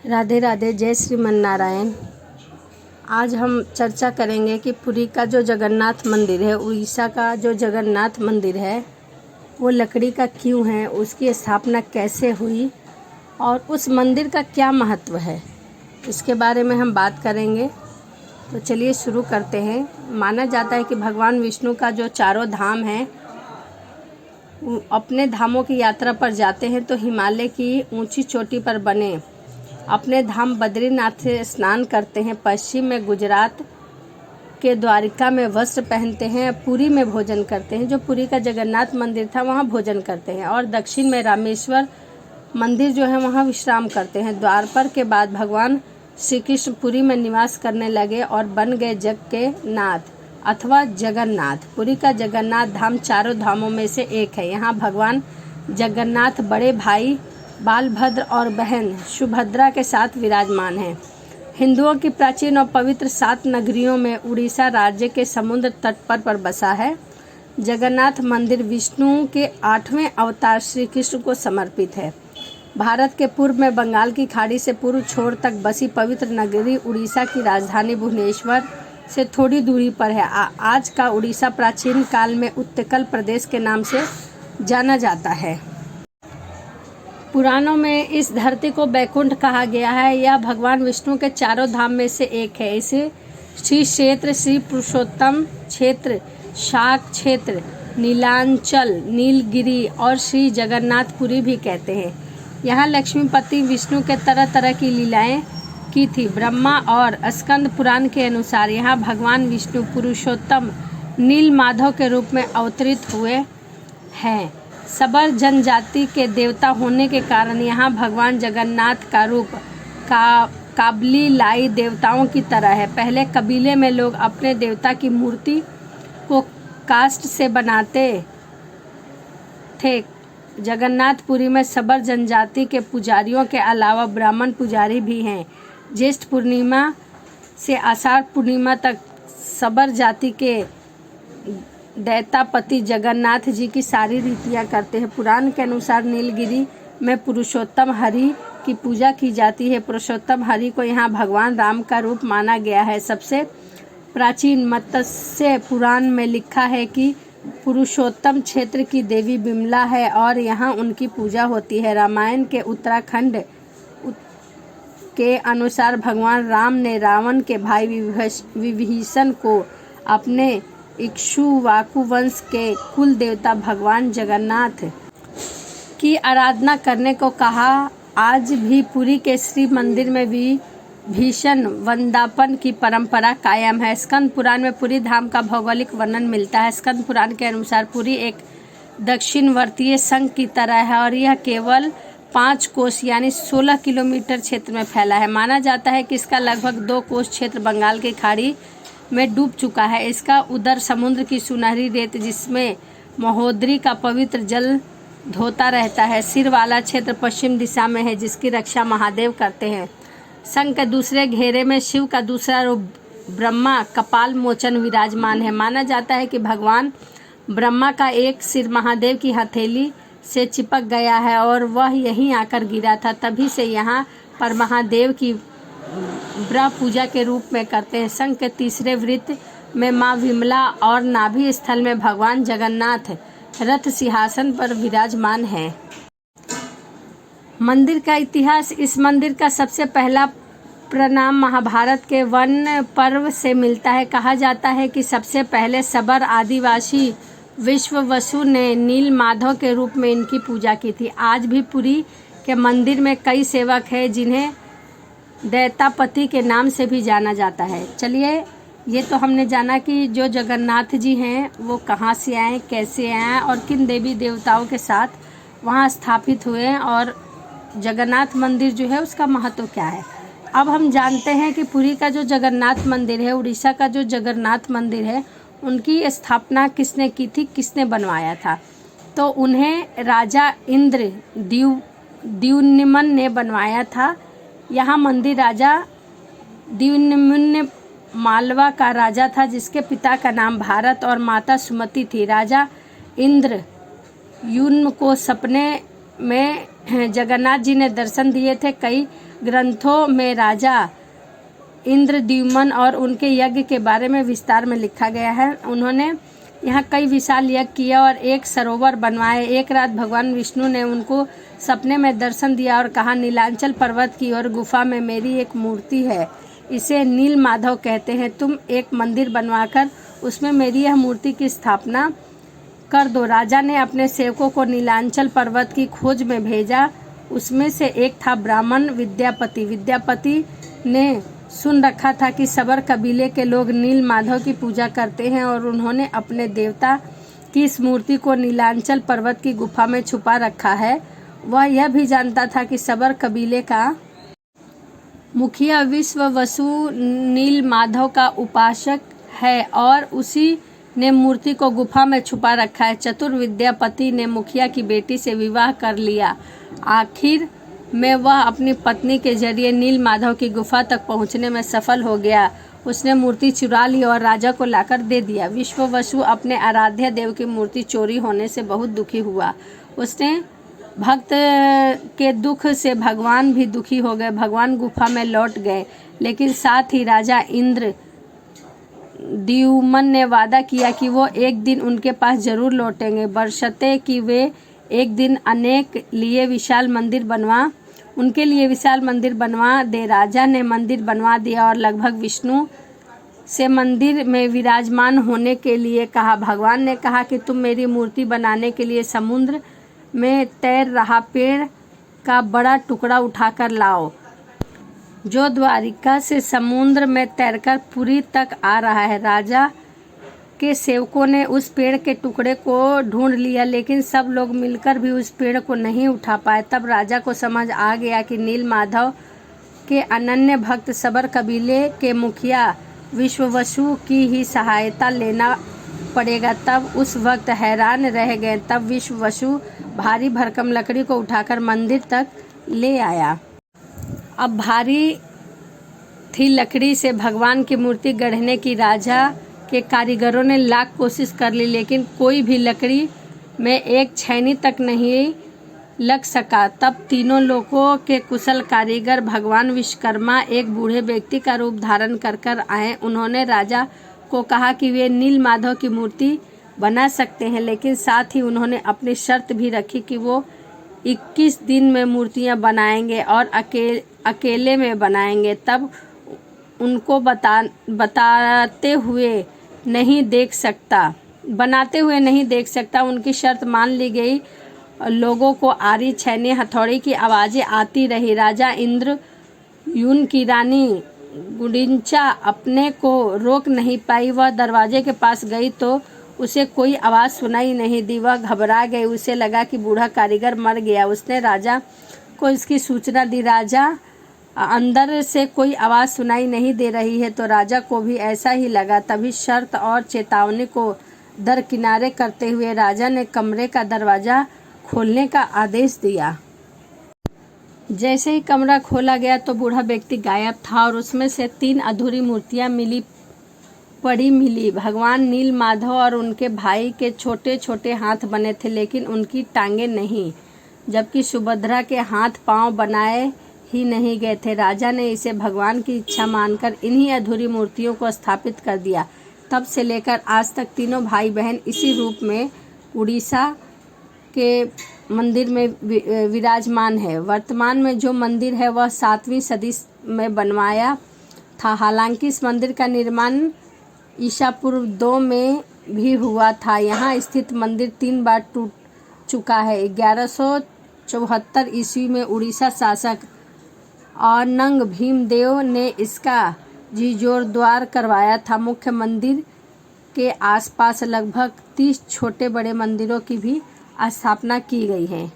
राधे राधे, जय श्रीमन नारायण। आज हम चर्चा करेंगे कि पुरी का जो जगन्नाथ मंदिर है, उड़ीसा का जो जगन्नाथ मंदिर है, वो लकड़ी का क्यों है, उसकी स्थापना कैसे हुई और उस मंदिर का क्या महत्व है, इसके बारे में हम बात करेंगे। तो चलिए शुरू करते हैं। माना जाता है कि भगवान विष्णु का जो चारों धाम हैं, अपने धामों की यात्रा पर जाते हैं तो हिमालय की ऊंची चोटी पर बने अपने धाम बद्रीनाथ से स्नान करते हैं। पश्चिम में गुजरात के द्वारिका में वस्त्र पहनते हैं, पुरी में भोजन करते हैं, जो पुरी का जगन्नाथ मंदिर था वहाँ भोजन करते हैं, और दक्षिण में रामेश्वर मंदिर जो है वहाँ विश्राम करते हैं। द्वापर के बाद भगवान श्री कृष्ण पुरी में निवास करने लगे और बन गए जग के नाथ अथवा जगन्नाथ। पुरी का जगन्नाथ धाम चारों धामों में से एक है। यहाँ भगवान जगन्नाथ बड़े भाई बालभद्र और बहन सुभद्रा के साथ विराजमान हैं। हिंदुओं की प्राचीन और पवित्र 7 नगरियों में उड़ीसा राज्य के समुद्र तट पर बसा है। जगन्नाथ मंदिर विष्णु के 8वें अवतार श्री कृष्ण को समर्पित है। भारत के पूर्व में बंगाल की खाड़ी से पूर्व छोर तक बसी पवित्र नगरी उड़ीसा की राजधानी भुवनेश्वर से थोड़ी दूरी पर है। आज का उड़ीसा प्राचीन काल में उत्कल प्रदेश के नाम से जाना जाता है। पुराणों में इस धरती को बैकुंठ कहा गया है। यह भगवान विष्णु के चारों धाम में से एक है। इसे श्री क्षेत्र, श्री पुरुषोत्तम क्षेत्र, शाक क्षेत्र, नीलांचल, नीलगिरी और श्री जगन्नाथपुरी भी कहते हैं। यहाँ लक्ष्मीपति विष्णु के तरह तरह की लीलाएं की थी। ब्रह्मा और स्कंद पुराण के अनुसार यहाँ भगवान विष्णु पुरुषोत्तम नील माधव के रूप में अवतरित हुए हैं। सबर जनजाति के देवता होने के कारण यहाँ भगवान जगन्नाथ का रूप काबली लाई देवताओं की तरह है। पहले कबीले में लोग अपने देवता की मूर्ति को काष्ठ से बनाते थे। जगन्नाथपुरी में सबर जनजाति के पुजारियों के अलावा ब्राह्मण पुजारी भी हैं। ज्येष्ठ पूर्णिमा से आषाढ़ पूर्णिमा तक सबर जाति के दैतापति जगन्नाथ जी की सारी रीतियां करते हैं। पुराण के अनुसार नीलगिरी में पुरुषोत्तम हरि की पूजा की जाती है। पुरुषोत्तम हरि को यहाँ भगवान राम का रूप माना गया है। सबसे प्राचीन मत्स्य पुराण में लिखा है कि पुरुषोत्तम क्षेत्र की देवी बिमला है और यहाँ उनकी पूजा होती है। रामायण के उत्तराखंड के अनुसार भगवान राम ने रावण के भाई विभीषण को अपने इक्ष्वाकु वंश के कुल देवता भगवान जगन्नाथ की आराधना करने को कहा। आज भी पुरी के श्री मंदिर में विभीषण वंदापन की परंपरा कायम है। स्कंद पुराण में पुरी धाम का भौगोलिक वर्णन मिलता है। स्कंद पुराण के अनुसार पुरी एक दक्षिणवर्तीय संघ की तरह है और यह केवल 5 कोस यानी 16 किलोमीटर क्षेत्र में फैला है। माना जाता है कि इसका लगभग 2 कोस क्षेत्र बंगाल की खाड़ी में डूब चुका है। इसका उदर समुद्र की सुनहरी रेत जिसमें महोदरी का पवित्र जल धोता रहता है। सिर वाला क्षेत्र पश्चिम दिशा में है जिसकी रक्षा महादेव करते हैं। संघ के दूसरे घेरे में शिव का दूसरा रूप ब्रह्मा कपाल मोचन विराजमान है। माना जाता है कि भगवान ब्रह्मा का एक सिर महादेव की हथेली से चिपक गया है और वह यहीं आकर गिरा था। तभी से यहाँ पर महादेव की ब्रह्म पूजा के रूप में करते हैं। संघ के तीसरे वृत्त में माँ विमला और नाभि स्थल में भगवान जगन्नाथ रथ सिंहासन पर विराजमान है। मंदिर का इतिहास। इस मंदिर का सबसे पहला प्रणाम महाभारत के वन पर्व से मिलता है। कहा जाता है कि सबसे पहले सबर आदिवासी विश्ववसु ने नील माधव के रूप में इनकी पूजा की थी। आज भी पुरी के मंदिर में कई सेवक हैं जिन्हें दैतापति के नाम से भी जाना जाता है। चलिए, ये तो हमने जाना कि जो जगन्नाथ जी हैं वो कहाँ से आए, कैसे आए और किन देवी देवताओं के साथ वहाँ स्थापित हुए और जगन्नाथ मंदिर जो है उसका महत्व क्या है। अब हम जानते हैं कि पुरी का जो जगन्नाथ मंदिर है, उड़ीसा का जो जगन्नाथ मंदिर है, उनकी स्थापना किसने की थी, किसने बनवाया था। तो उन्हें राजा इंद्र द्युम्न ने बनवाया था। यहाँ मंदिर राजा द्युम्न मालवा का राजा था जिसके पिता का नाम भारत और माता सुमति थी। राजा इंद्र युम्न को सपने में जगन्नाथ जी ने दर्शन दिए थे। कई ग्रंथों में राजा इंद्रद्युम्न और उनके यज्ञ के बारे में विस्तार में लिखा गया है। उन्होंने यहाँ कई विशाल यज्ञ किया और एक सरोवर बनवाए। एक रात भगवान विष्णु ने उनको सपने में दर्शन दिया और कहा, नीलांचल पर्वत की और गुफा में मेरी एक मूर्ति है, इसे नील माधव कहते हैं। तुम एक मंदिर बनवाकर उसमें मेरी यह मूर्ति की स्थापना कर दो। राजा ने अपने सेवकों को नीलांचल पर्वत की खोज में भेजा। उसमें से एक था ब्राह्मण विद्यापति। विद्यापति ने सुन रखा था कि सबर कबीले के लोग नील माधव की पूजा करते हैं और उन्होंने अपने देवता की इस मूर्ति को नीलांचल पर्वत की गुफा में छुपा रखा है। वह यह भी जानता था कि सबर कबीले का मुखिया विश्ववसु नील माधव का उपासक है और उसी ने मूर्ति को गुफा में छुपा रखा है। चतुर विद्यापति ने मुखिया की बेटी से विवाह कर लिया। आखिर में वह अपनी पत्नी के जरिए नील माधव की गुफा तक पहुंचने में सफल हो गया। उसने मूर्ति चुरा ली और राजा को लाकर दे दिया। विश्ववसु अपने आराध्य देव की मूर्ति चोरी होने से बहुत दुखी हुआ। उसने भक्त के दुख से भगवान भी दुखी हो गए। भगवान गुफा में लौट गए, लेकिन साथ ही राजा इंद्र द्युम्न ने वादा किया कि वो एक दिन उनके पास जरूर लौटेंगे, बशर्ते कि वे एक दिन उनके लिए विशाल मंदिर बनवा दे। राजा ने मंदिर बनवा दिया और लगभग विष्णु से मंदिर में विराजमान होने के लिए कहा। भगवान ने कहा कि तुम मेरी मूर्ति बनाने के लिए समुद्र में तैर रहा पेड़ का बड़ा टुकड़ा उठाकर लाओ, जो द्वारिका से समुद्र में तैरकर पुरी तक आ रहा है। राजा के सेवकों ने उस पेड़ के टुकड़े को ढूंढ लिया, लेकिन सब लोग मिलकर भी उस पेड़ को नहीं उठा पाए। तब राजा को समझ आ गया कि नील माधव के अनन्य भक्त सबर कबीले के मुखिया विश्ववसु की ही सहायता लेना पड़ेगा। तब उस वक्त हैरान रह गए। तब विश्ववसु भारी भरकम लकड़ी को उठाकर मंदिर तक ले आया। अब भारी थी लकड़ी से भगवान की मूर्ति गढ़ने की। राजा के कारीगरों ने लाख कोशिश कर ली, लेकिन कोई भी लकड़ी में एक छैनी तक नहीं लग सका। तब तीनों लोगों के कुशल कारीगर भगवान विश्वकर्मा एक बूढ़े व्यक्ति का रूप धारण कर आए। उन्होंने राजा को कहा कि वे नील माधव की मूर्ति बना सकते हैं, लेकिन साथ ही उन्होंने अपनी शर्त भी रखी कि वो 21 दिन में मूर्तियां बनाएंगे और अकेले में बनाएंगे। तब उनको बनाते हुए नहीं देख सकता। उनकी शर्त मान ली गई। लोगों को आरी, छैनी, हथौड़ी की आवाज़ें आती रही। राजा इंद्रद्युम्न की रानी गुंडिचा अपने को रोक नहीं पाई। वह दरवाजे के पास गई तो उसे कोई आवाज़ सुनाई नहीं दी। वह घबरा गई। उसे लगा कि बूढ़ा कारीगर मर गया। उसने राजा को इसकी सूचना दी। राजा अंदर से कोई आवाज़ सुनाई नहीं दे रही है, तो राजा को भी ऐसा ही लगा। तभी शर्त और चेतावनी को दरकिनारे करते हुए राजा ने कमरे का दरवाज़ा खोलने का आदेश दिया। जैसे ही कमरा खोला गया तो बूढ़ा व्यक्ति गायब था और उसमें से 3 अधूरी मूर्तियां मिली। भगवान नील माधव और उनके भाई के छोटे छोटे हाथ बने थे, लेकिन उनकी टांगें नहीं, जबकि सुभद्रा के हाथ पांव बनाए ही नहीं गए थे। राजा ने इसे भगवान की इच्छा मानकर इन्हीं अधूरी मूर्तियों को स्थापित कर दिया। तब से लेकर आज तक तीनों भाई बहन इसी रूप में उड़ीसा के मंदिर में विराजमान है। वर्तमान में जो मंदिर है वह 7वीं सदी में बनवाया था। हालांकि इस मंदिर का निर्माण ईसा पूर्व 2 में भी हुआ था। यहाँ स्थित मंदिर 3 बार टूट चुका है। 1174 ईस्वी में उड़ीसा शासक अनंग भीमदेव ने इसका जीर्णोद्धार करवाया था। मुख्य मंदिर के आसपास लगभग 30 छोटे बड़े मंदिरों की भी स्थापना की गई है।